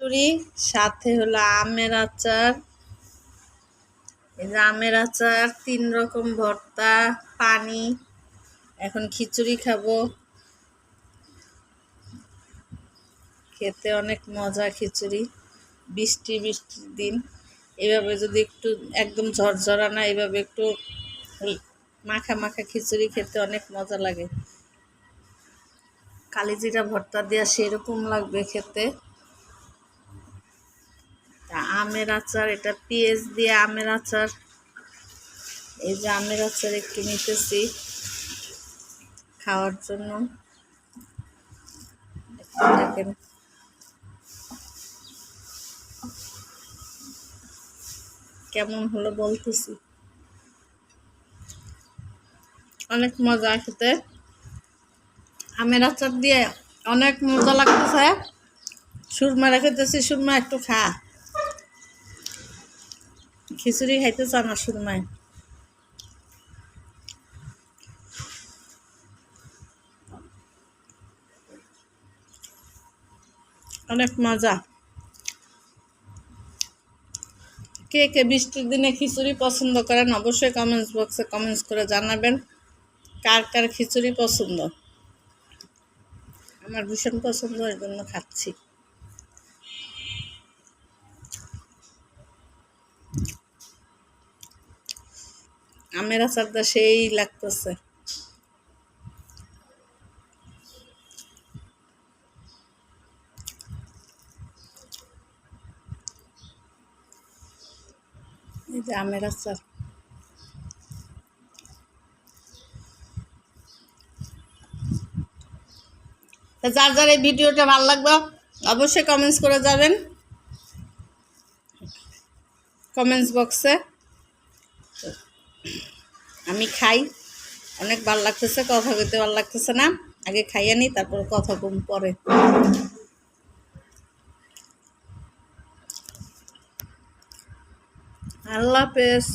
খিচুড়ি, সাথে হলো আমের আচার। এই যে আমের আচার, 3 রকম ভর্তা, পানি। এখন খিচুড়ি খাবো। খেতে অনেক মজা খিচুড়ি। বৃষ্টির দিন এভাবে যদি একটু একদম ঝরঝরা না, এভাবে একটু মাখা মাখা খিচুড়ি খেতে অনেক মজা লাগে। কালিজিরা ভর্তা দেওয়া সেরকম লাগবে খেতে। আমের আচার, এটা পেঁয়াজ দিয়ে আমের আচার। এই যে আমের আচার একটু নিতেছি খাওয়ার জন্য। দেখেন কেমন হলো বলতেছি। অনেক মজা খেতে, আমের আচার দিয়ে অনেক মজা লাগতেছে। সুরমা রেখেতেছি, সুরমা একটু খা। খিচুড়ি খাইতে চান না সুরমায়? অনেক মজা। কে কে বৃষ্টির দিনে খিচুড়ি পছন্দ করেন অবশ্যই কমেন্টস বক্সে কমেন্টস করে জানাবেন কার কার খিচুড়ি পছন্দ। আমার ভীষণ পছন্দ, এর জন্য খাচ্ছি। আমের আচারটা সেই লাগতেছে। এই যে আমের আচার। যার যার এই ভিডিওটা ভালো লাগবে অবশ্যই কমেন্টস করে যাবেন কমেন্টস বক্সে। আমি খাই, অনেক ভালো লাগতেছে, কথা বলতে ভালো লাগতেছে না। আগে খাইয়ে নিই, তারপর কথা কম পরে। আল্লাহ হাফেজ।